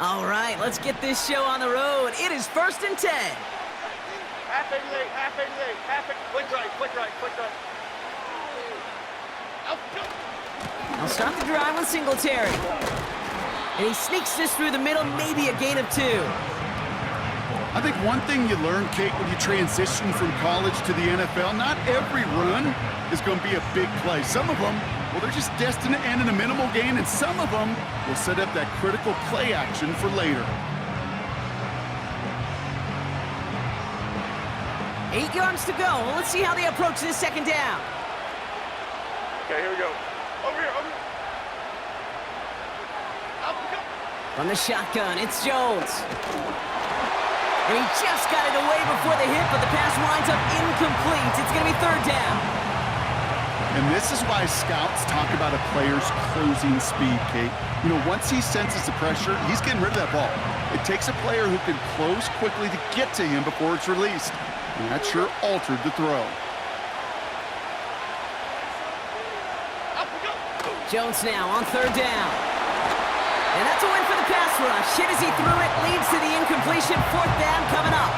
All right, let's get this show on the road. It is 1st and 10. Half 88, half 88, half 88. Quick right, quick right, quick right. I'll start the drive with Singletary. And he sneaks this through the middle, maybe a gain of 2. I think one thing you learn, Kate, when you transition from college to the NFL, not every run is going to be a big play. Some of them, well, they're just destined to end in a minimal gain, and some of them will set up that critical play action for later. 8 yards to go. Well, let's see how they approach this 2nd down. Okay, here we go. Over here, over here. Up we go. From the shotgun, it's Jones. And he just got it away before the hit, but the pass winds up incomplete. It's going to be 3rd down. And this is why scouts talk about a player's closing speed, Kate. You know, once he senses the pressure, he's getting rid of that ball. It takes a player who can close quickly to get to him before it's released. And that sure altered the throw. Up we go. Jones now on 3rd down. And that's a win for the pass rush. Hit as he threw it, leads to the incompletion. 4th down coming up.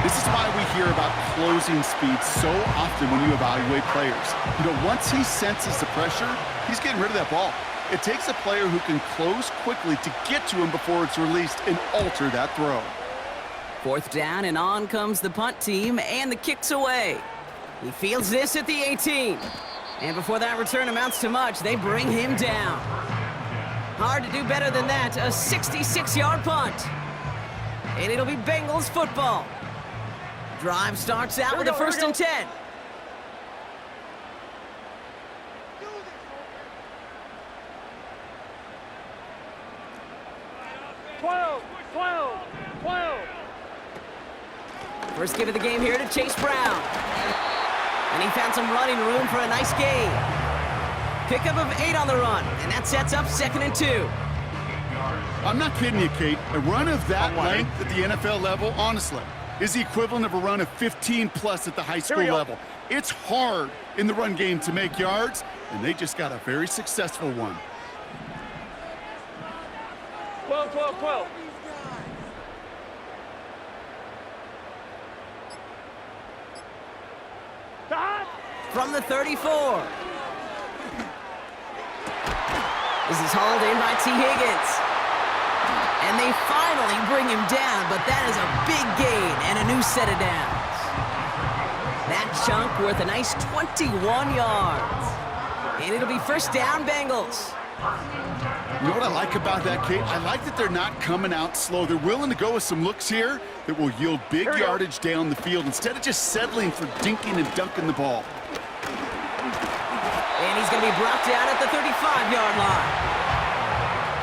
This is why we hear about closing speed so often when you evaluate players. You know, once he senses the pressure, he's getting rid of that ball. It takes a player who can close quickly to get to him before it's released and alter that throw. 4th down, and on comes the punt team, and the kick's away. He fields this at the 18. And before that return amounts to much, they bring him down. Hard to do better than that, a 66-yard punt. And it'll be Bengals football. Drive starts out with a 1st and 10. First give of the game here to Chase Brown. And he found some running room for a nice gain. Pickup of 8 on the run, and that sets up 2nd and 2. I'm not kidding you, Kate. A run of that length at the NFL level, honestly, is the equivalent of a run of 15-plus at the high school level. It's hard in the run game to make yards, and they just got a very successful one. 12, 12, 12. From the 34. This is hauled in by T. Higgins. And they finally bring him down, but that is a big gain and a new set of downs. That chunk worth a nice 21 yards. And it'll be 1st down, Bengals. You know what I like about that, Kate? I like that they're not coming out slow. They're willing to go with some looks here that will yield big yardage down the field instead of just settling for dinking and dunking the ball. And he's going to be brought down at the 35-yard line.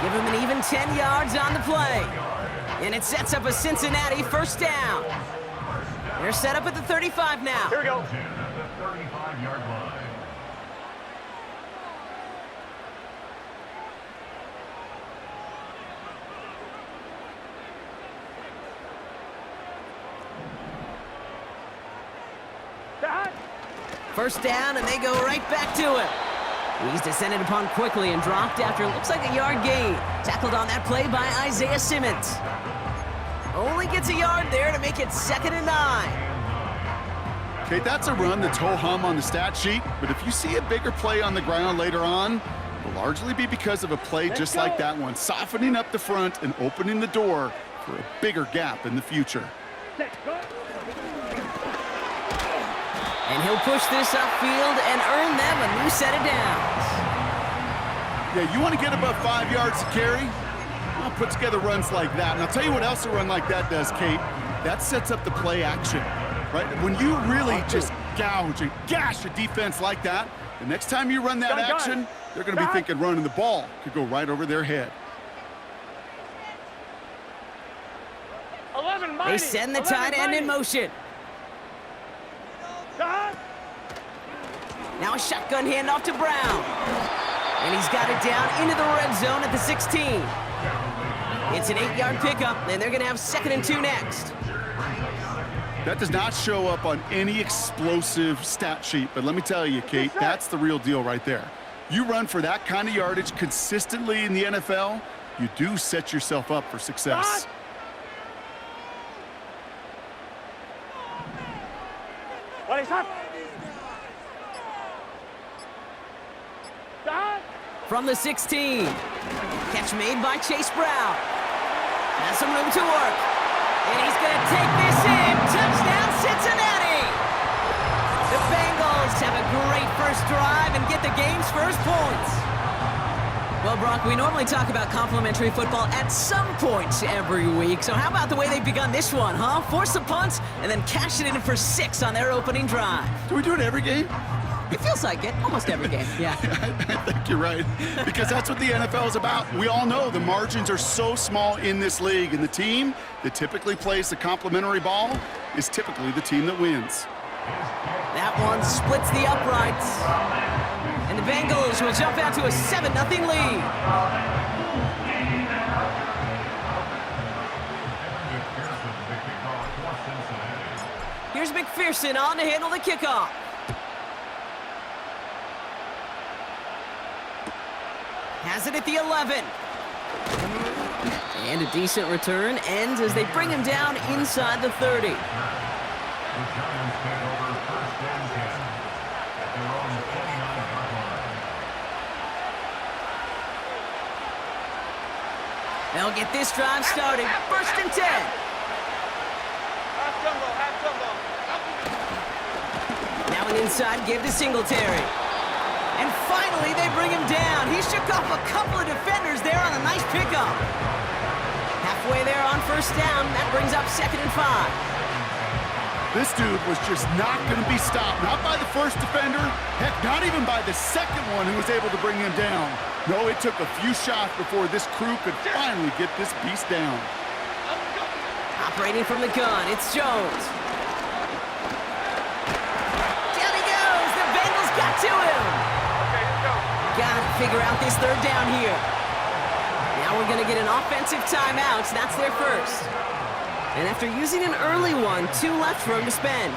Give him an even 10 yards on the play. And it sets up a Cincinnati 1st down. They're set up at the 35 now. Here we go. The 35-yard line. First down, and they go right back to him. He's descended upon quickly and dropped after looks like a yard gain. Tackled on that play by Isaiah Simmons. Only gets a yard there to make it 2nd and 9. Okay, that's a run that's ho-hum on the stat sheet, but if you see a bigger play on the ground later on, it'll largely be because of a play just like that one, softening up the front and opening the door for a bigger gap in the future. And he'll push this upfield and earn them a new set of downs. Yeah, you want to get above 5 yards to carry? Well, put together runs like that. And I'll tell you what else a run like that does, Kate. That sets up the play action, right? When you really just gouge and gash a defense like that, the next time you run that action, they're going to be thinking running the ball could go right over their head. They send the tight end in motion. Now a shotgun handoff to Brown. And he's got it down into the red zone at the 16. It's an 8-yard pickup, and they're going to have 2nd and 2 next. That does not show up on any explosive stat sheet, but let me tell you, Kate, that's the real deal right there. You run for that kind of yardage consistently in the NFL, you do set yourself up for success. What is up? From the 16. Catch made by Chase Brown. Has some room to work. And he's going to take this in. Touchdown, Cincinnati! The Bengals have a great first drive and get the game's first points. Well, Brock, we normally talk about complimentary football at some point every week. So how about the way they've begun this one, huh? Force the punt and then cash it in for 6 on their opening drive. Do we do it every game? It feels like it. Almost every game, yeah. I think you're right, because that's what the NFL is about. We all know the margins are so small in this league, and the team that typically plays the complimentary ball is typically the team that wins. That one splits the uprights. And the Bengals will jump out to a 7-0 lead. Here's McPherson on to handle the kickoff. Has it at the 11. And a decent return ends as they bring him down inside the 30. The Giants take over first and 10 at their own 29-yard line. They'll get this drive started. First and 10. Half jumbo, half jumbo. Now an inside give to Singletary. And finally, they bring him down. He shook off a couple of defenders there on a nice pickup. Halfway there on first down. That brings up 2nd and 5. This dude was just not going to be stopped. Not by the first defender. Heck, not even by the second one who was able to bring him down. No, it took a few shots before this crew could finally get this beast down. Operating from the gun, it's Jones. Down he goes. The Bengals got to him. Okay, let's go. Got to figure out this third down here. Now we're going to get an offensive timeout. That's their first. And after using an early one, 2 left for him to spend.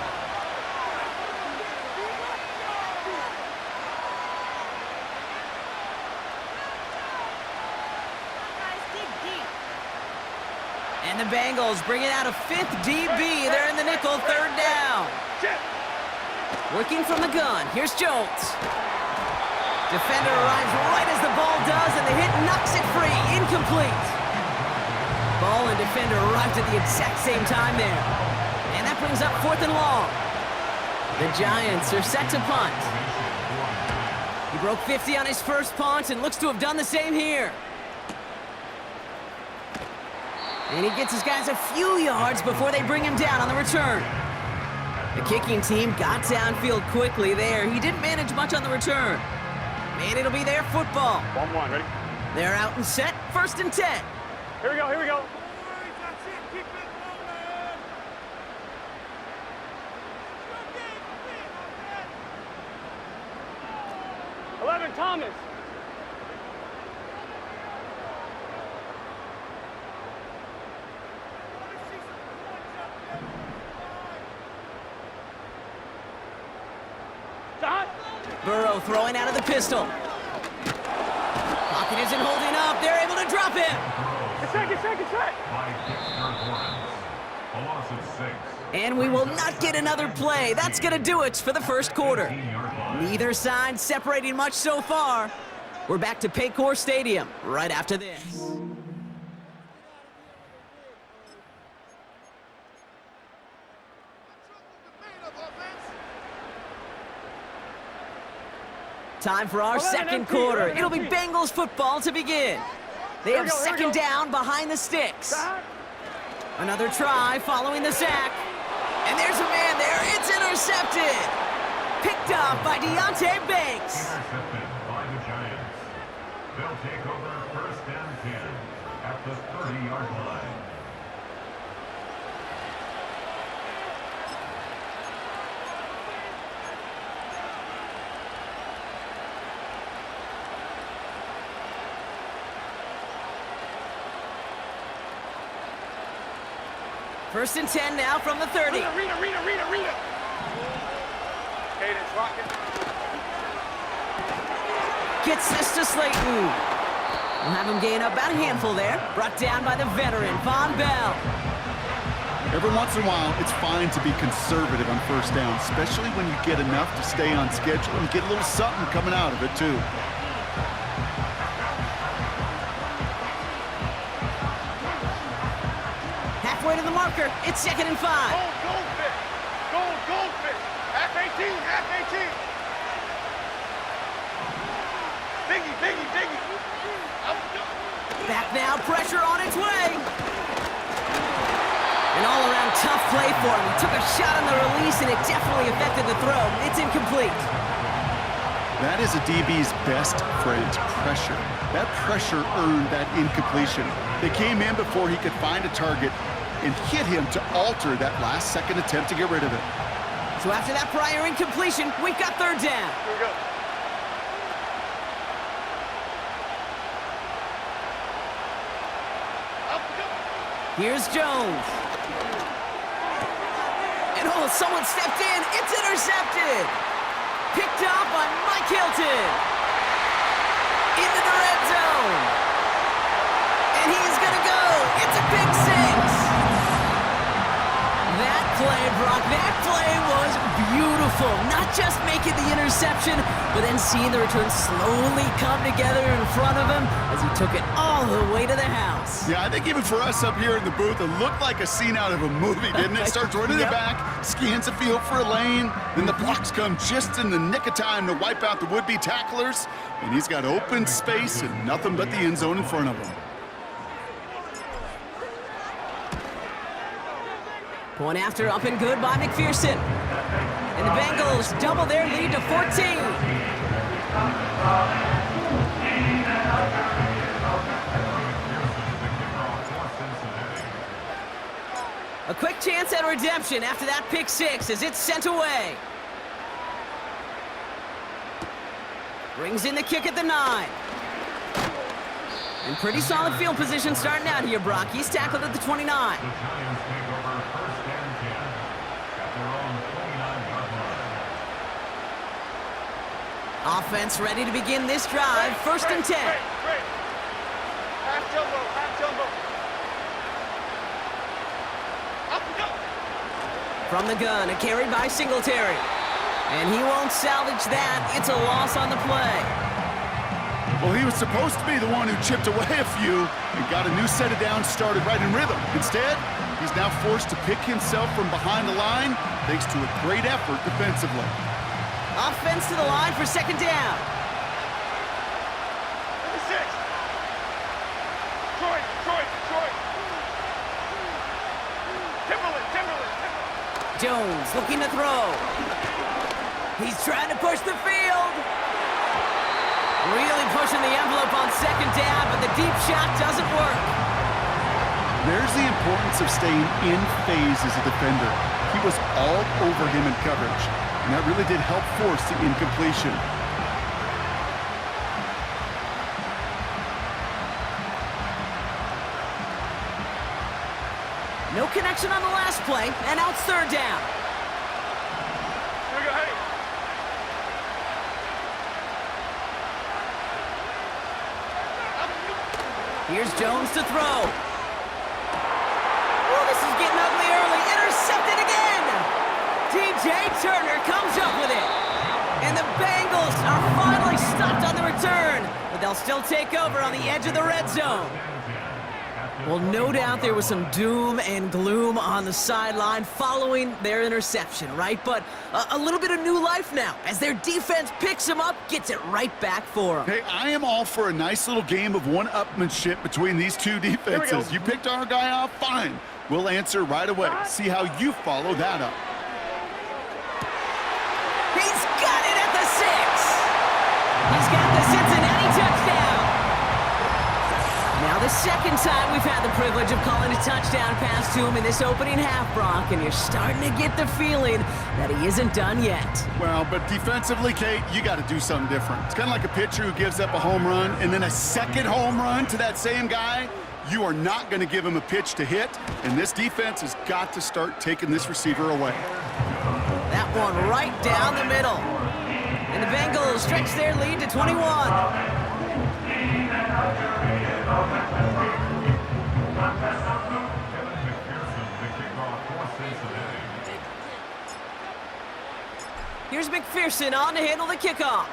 And the Bengals bringing out a 5th DB. They're in the nickel, 3rd down. Working from the gun. Here's Jones. Defender arrives right as the ball does, and the hit knocks it free. Incomplete. Ball and defender arrived at the exact same time there. And that brings up 4th and long. The Giants are set to punt. He broke 50 on his first punt and looks to have done the same here. And he gets his guys a few yards before they bring him down on the return. The kicking team got downfield quickly there. He didn't manage much on the return. And it'll be their football. 1-1, ready? They're out and set. 1st and 10. Here we go, here we go. 11, Thomas. Dot. Burrow throwing out of the pistol. Pocket isn't holding up. They're able to drop him. Get set. By Dexter Lawrence. A loss of 6. And we will not get another play. That's going to do it for the first quarter. 15-yard line. Neither side separating much so far. We're back to Paycor Stadium right after this. Time for our second quarter. It'll be Bengals football to begin. They have 2nd down behind the sticks. Another try following the sack. And there's a man there. It's intercepted. Picked up by Deontay Banks. Intercepted by the Giants. They'll take over first and 10 at the 30-yard line. First and 10 now from the 30. Rita. Cadence, rocking. Gets this to Slayton. We'll have him gain up about a handful there. Brought down by the veteran, Von Bell. Every once in a while, it's fine to be conservative on first down, especially when you get enough to stay on schedule and get a little something coming out of it, too. Halfway to the marker. It's 2nd and 5. Goldfish. Goldfish. Half 18, half 18. Biggie. Back now, pressure on its way. An all-around tough play for him. He took a shot on the release, and it definitely affected the throw. It's incomplete. That is a DB's best friend, pressure. That pressure earned that incompletion. They came in before he could find a target and hit him to alter that last-second attempt to get rid of it. So after that prior incompletion, we've got 3rd down. Here we go. Here's Jones. And someone stepped in. It's intercepted. Picked off by Mike Hilton. Into the red zone. And he's going to go. It's a big 6. That play, Brock, that play was beautiful. Not just making the interception, but then seeing the return slowly come together in front of him as he took it all the way to the house. Yeah, I think even for us up here in the booth, it looked like a scene out of a movie, didn't it? Starts running it back, scans the field for a lane, then the blocks come just in the nick of time to wipe out the would-be tacklers, and he's got open space and nothing but the end zone in front of him. Point after up and good by McPherson. And the Bengals double their lead to 14. A quick chance at redemption after that pick 6 as it's sent away. Brings in the kick at the 9. And pretty solid field position starting out here, Brock. He's tackled at the 29. The Giants take over 1st and 10 at their own 29-yard line. Offense ready to begin this drive. 1st and 10. Great. Half jumbo. Up we go. From the gun, a carry by Singletary. And he won't salvage that. It's a loss on the play. Well, he was supposed to be the one who chipped away a few and got a new set of downs started right in rhythm. Instead, he's now forced to pick himself from behind the line thanks to a great effort defensively. Offense to the line for 2nd down. Number 6. Troy. Timberland. Jones looking to throw. He's trying to push the field. Really pushing the envelope on 2nd down, but the deep shot doesn't work. There's the importance of staying in phase as a defender. He was all over him in coverage, and that really did help force the incompletion. No connection on the last play, and now it's 3rd down. Here we go, hey. Here's Jones to throw. Oh, this is getting ugly early. Intercepted again. DJ Turner comes up with it. And the Bengals are finally stopped on the return, but they'll still take over on the edge of the red zone. Well, no doubt there was some doom and gloom on the sideline following their interception, right? But a little bit of new life now as their defense picks them up, gets it right back for them. Hey, I am all for a nice little game of one-upmanship between these two defenses. You picked our guy off, fine. We'll answer right away. See how you follow that up. He's got it at the 6. He's got the Cincinnati touchdown. Now the 2nd time we've had the privilege of calling a touchdown pass to him in this opening half, Brock, and you're starting to get the feeling that he isn't done yet. Well, but defensively, Kate, you got to do something different. It's kind of like a pitcher who gives up a home run and then a second home run to that same guy. You are not going to give him a pitch to hit, and this defense has got to start taking this receiver away. That one right down the middle. And the Bengals stretch their lead to 21. Here's McPherson on to handle the kickoff.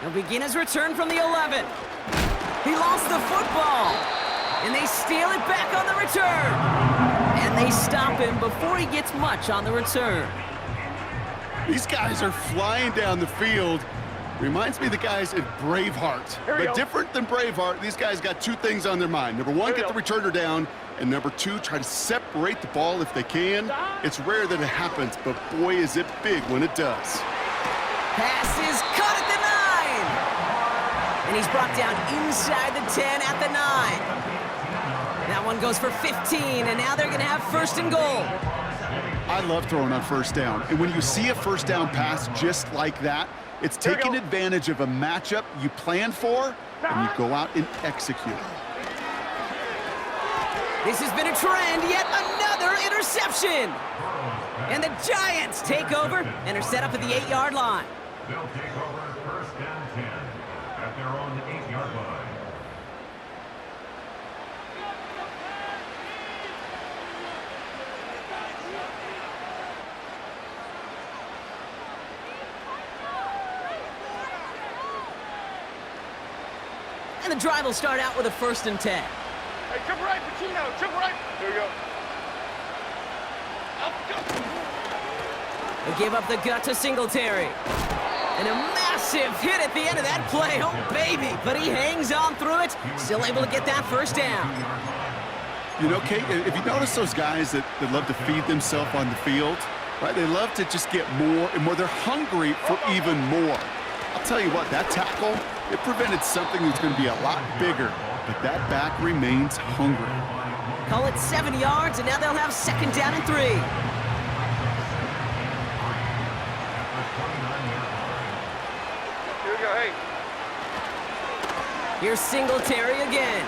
He'll begin his return from the 11. He lost the football. And they steal it back on the return. And they stop him before he gets much on the return. These guys are flying down the field. Reminds me of the guys in Braveheart. But different than Braveheart, these guys got two things on their mind. Number one, get the returner down. And number two, try to separate the ball if they can. It's rare that it happens, but boy, is it big when it does. Pass is caught at the 9. And he's brought down inside the 10 at the 9. That one goes for 15, and now they're going to have first and goal. I love throwing on first down. And when you see a first down pass just like that, it's taking advantage of a matchup you plan for, and you go out and execute. This has been a trend, yet another interception. And the Giants take over and are set up at the 8-yard line. They'll take over first and 10 at their own 8-yard line. And the drive will start out with a first and 10. Hey, triple right, Pacino, triple right. There you go. Up, go. They give up the gut to Singletary. And a massive hit at the end of that play. Oh, baby. But he hangs on through it. Still able to get that first down. You know, Kate, if you notice those guys that love to feed themselves on the field, right? They love to just get more and more. They're hungry for even more. I'll tell you what, that tackle, it prevented something that's going to be a lot bigger. But that back remains hungry. Call it 7 yards, and now they'll have second down and 3. Here we go, hey. Here's Singletary again.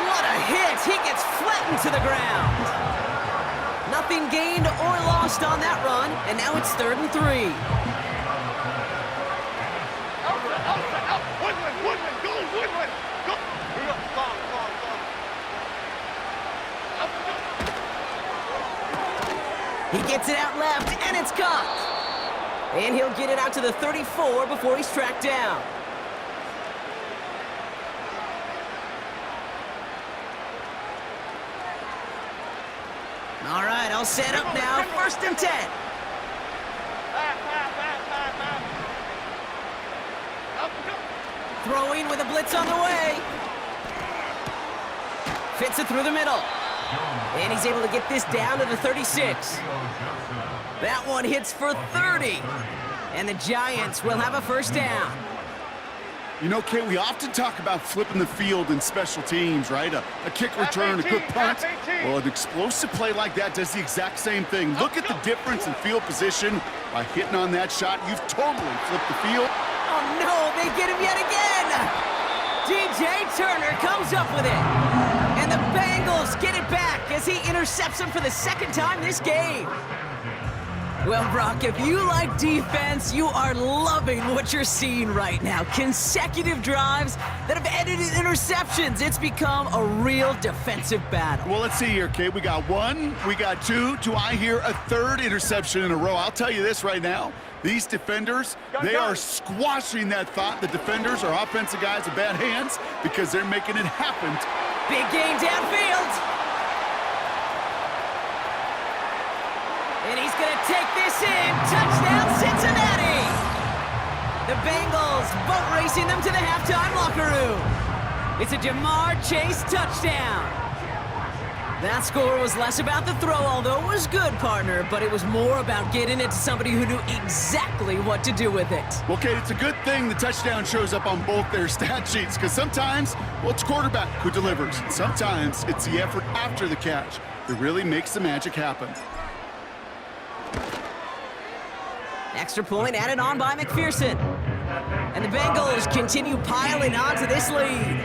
What a hit! He gets flattened to the ground. Nothing gained or lost on that run, and now it's 3rd and 3. Woodland, go, Woodland, go. Here we go, long. Up, go. He gets it out left, and it's caught. And he'll get it out to the 34 before he's tracked down. All right, all set up now. First and 10. Up, go. Throwing with a blitz on the way. Fits it through the middle. And he's able to get this down to the 36. That one hits for 30. And the Giants will have a first down. You know, Kate, we often talk about flipping the field in special teams, right? A kick return, a good punt. Well, an explosive play like that does the exact same thing. Look at the difference in field position. By hitting on that shot, you've totally flipped the field. Oh, no, they get him yet again. DJ Turner comes up with it. And the Bengals get it back as he intercepts him for the second time this game. Well, Brock, if you like defense, you are loving what you're seeing right now. Consecutive drives that have ended in interceptions. It's become a real defensive battle. Well, let's see here, Kate. We got 1, we got 2. Do I hear a 3rd interception in a row? I'll tell you this right now. These defenders, they are squashing that thought. The defenders are offensive guys with bad hands because they're making it happen. Big game downfield. And he's going to take this in. Touchdown, Cincinnati! The Bengals boat racing them to the halftime locker room. It's a Jamar Chase touchdown. That score was less about the throw, although it was good, partner, but it was more about getting it to somebody who knew exactly what to do with it. Well, Kate, it's a good thing the touchdown shows up on both their stat sheets, because sometimes, well, it's quarterback who delivers. Sometimes it's the effort after the catch that really makes the magic happen. Extra point added on by McPherson. And the Bengals continue piling on to this lead.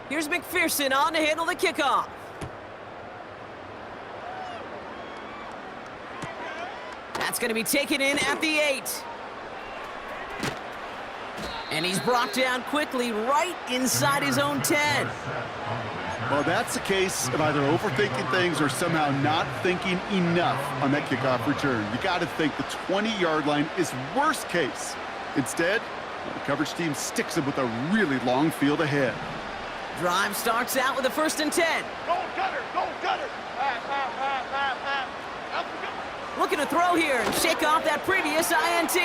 Here's McPherson on to handle the kickoff. That's going to be taken in at the 8. And he's brought down quickly right inside his own 10. Well, that's a case of either overthinking things or somehow not thinking enough on that kickoff return. You got to think the 20-yard line is worst case. Instead, the coverage team sticks him with a really long field ahead. Drive starts out with a 1st and 10. Go Cutter, go Cutter. Looking to throw here and shake off that previous INT.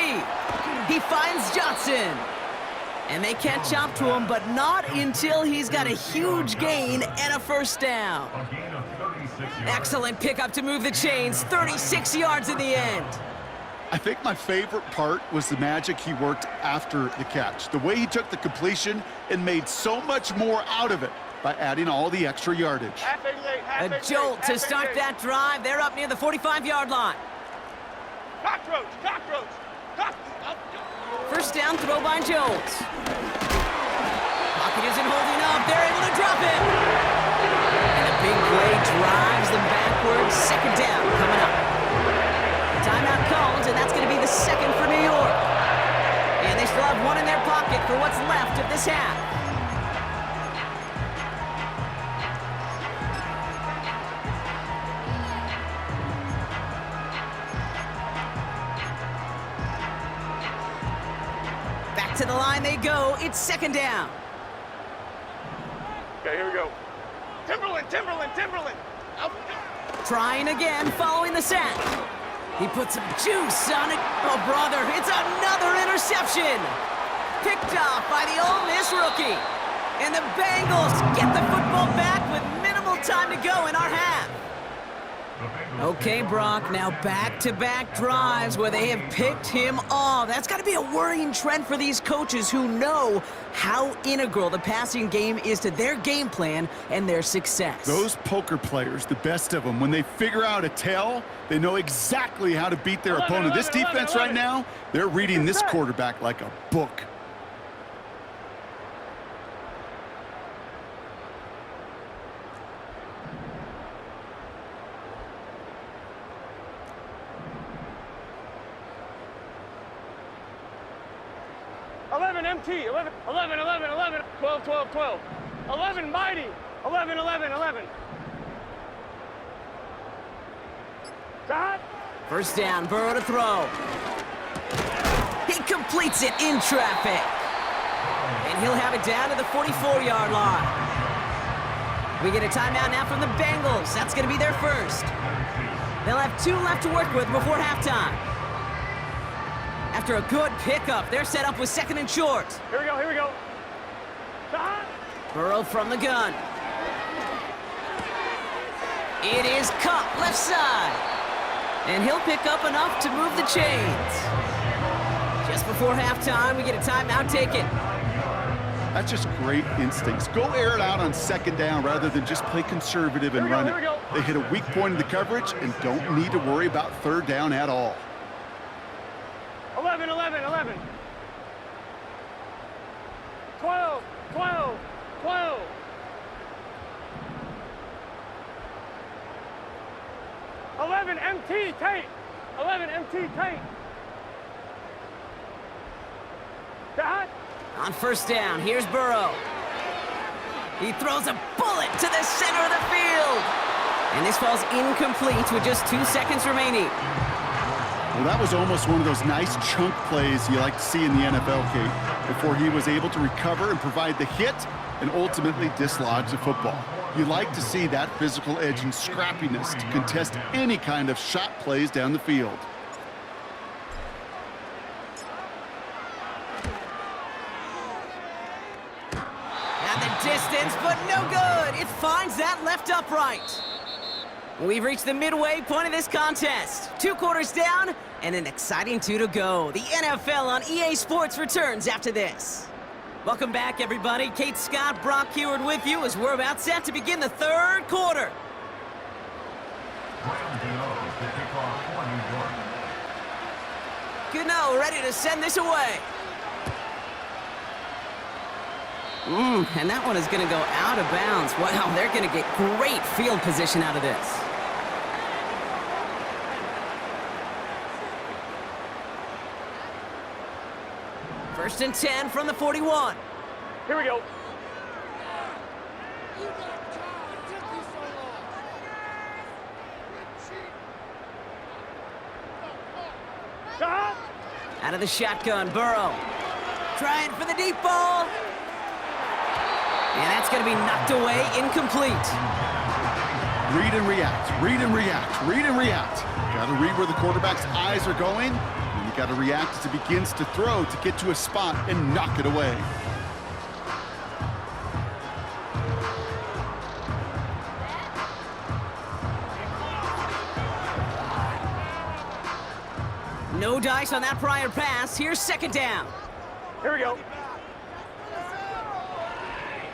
He finds Johnson. And they catch up to him, but not until he's got a huge gain and a 1st down. A gain of 36 yards. Excellent pickup to move the chains. 36 yards in the end. I think my favorite part was the magic he worked after the catch. The way he took the completion and made so much more out of it by adding all the extra yardage. A jolt to start that drive. They're up near the 45-yard line. Cockroach, cockroach, cockroach. 1st down throw by Jones. Pocket isn't holding up. They're able to drop it. And a big play drives them backwards. 2nd down coming up. Timeout called, and that's going to be the 2nd for New York. And they still have 1 in their pocket for what's left of this half. Back to the line they go. It's 2nd down. Okay, here we go. Timberland, Timberland, Timberland. Up. Trying again following the sack. He puts some juice on it. Oh, brother, it's another interception. Picked off by the Ole Miss rookie. And the Bengals get the football back with minimal time to go in our half. Okay, Brock, now back-to-back drives where they have picked him off. That's got to be a worrying trend for these coaches who know how integral the passing game is to their game plan and their success. Those poker players, the best of them, when they figure out a tell, they know exactly how to beat their opponent. This defense right now, they're reading this quarterback like a book. MT, 11, 11, 11, 11, 12, 12, 12. 11, mighty, 11, 11, 11. Dot. 1st down, Burrow to throw. He completes it in traffic. And he'll have it down to the 44-yard line. We get a timeout now from the Bengals. That's going to be their 1st. They'll have 2 left to work with before halftime. After a good pickup, they're set up with 2nd and short. Here we go, here we go. Dot. Burrow from the gun. It is Cup, left side. And he'll pick up enough to move the chains. Just before halftime, we get a timeout taken. That's just great instincts. Go air it out on 2nd down rather than just play conservative and run it. They hit a weak point in the coverage and don't need to worry about 3rd down at all. 11, 11, 11. 12, 12, 12. 11 MT tape. 11 MT tape. Dot. On 1st down, here's Burrow. He throws a bullet to the center of the field. And this falls incomplete with just 2 seconds remaining. Well, that was almost one of those nice chunk plays you like to see in the NFL, Kate, before he was able to recover and provide the hit and ultimately dislodge the football. You like to see that physical edge and scrappiness to contest any kind of shot plays down the field. At the distance, but no good. It finds that left upright. We've reached the midway point of this contest. 2 quarters down and an exciting 2 to go. The NFL on EA Sports returns after this. Welcome back, everybody. Kate Scott, Brock Heward with you as we're about set to begin the 3rd quarter. Gano ready to send this away. And that one is going to go out of bounds. Wow, they're going to get great field position out of this. First and 10 from the 41. Here we go. Stop. Out of the shotgun, Burrow. Trying for the deep ball. And that's going to be knocked away, incomplete. Read and react, read and react, read and react. Got to read where the quarterback's eyes are going, and you got to react as it begins to throw to get to a spot and knock it away. No dice on that prior pass. Here's second down. Here we go.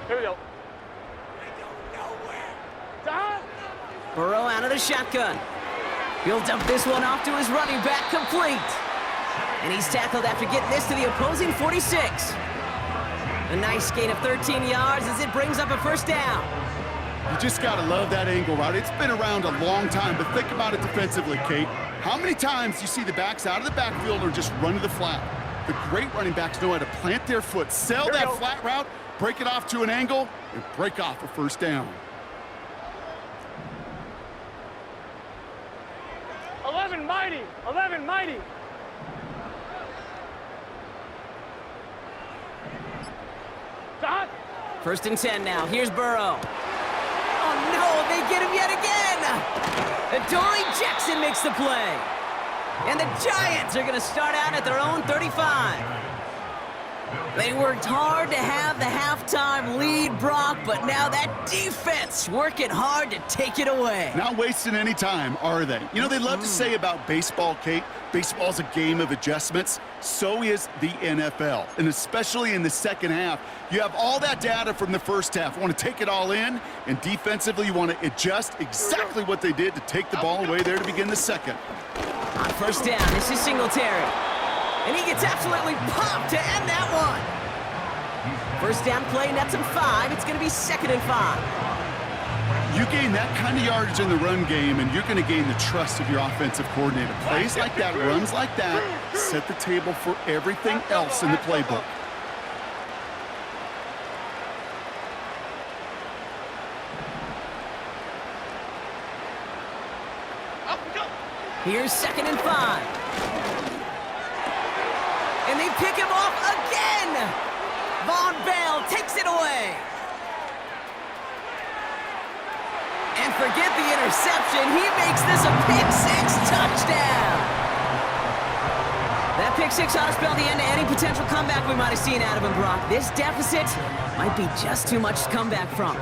Here we go. Stop. Burrow out of the shotgun. He'll dump this one off to his running back, complete. And he's tackled after getting this to the opposing 46. A nice gain of 13 yards as it brings up a first down. You just got to love that angle route. It's been around a long time, but think about it defensively, Kate. How many times you see the backs out of the backfield or just run to the flat? The great running backs know how to plant their foot, sell that flat route, break it off to an angle, and break off a first down. 11 mighty. 11 mighty. Stop. First and 10 now. Here's Burrow. Oh, no, they get him yet again. Adoree Jackson makes the play. And the Giants are going to start out at their own 35. They worked hard to have the halftime lead, Brock, but now that defense working hard to take it away. Not wasting any time, are they? You know, they love to say about baseball, Kate, baseball's a game of adjustments. So is the NFL, and especially in the second half. You have all that data from the first half. You want to take it all in, and defensively you want to adjust exactly what they did to take the ball away there to begin the second. On first down, this is Singletary. And he gets absolutely popped to end that one. First down play, nets him 5. It's going to be second and 5. You gain that kind of yardage in the run game, and you're going to gain the trust of your offensive coordinator. Plays like that, runs like that, set the table for everything else in the playbook. Here's second and 5. And they pick him off again! Von Bell takes it away. And forget the interception. He makes this a pick-6 touchdown. That pick-6 ought to spell the end to any potential comeback we might have seen out of him, Brock. This deficit might be just too much to come back from.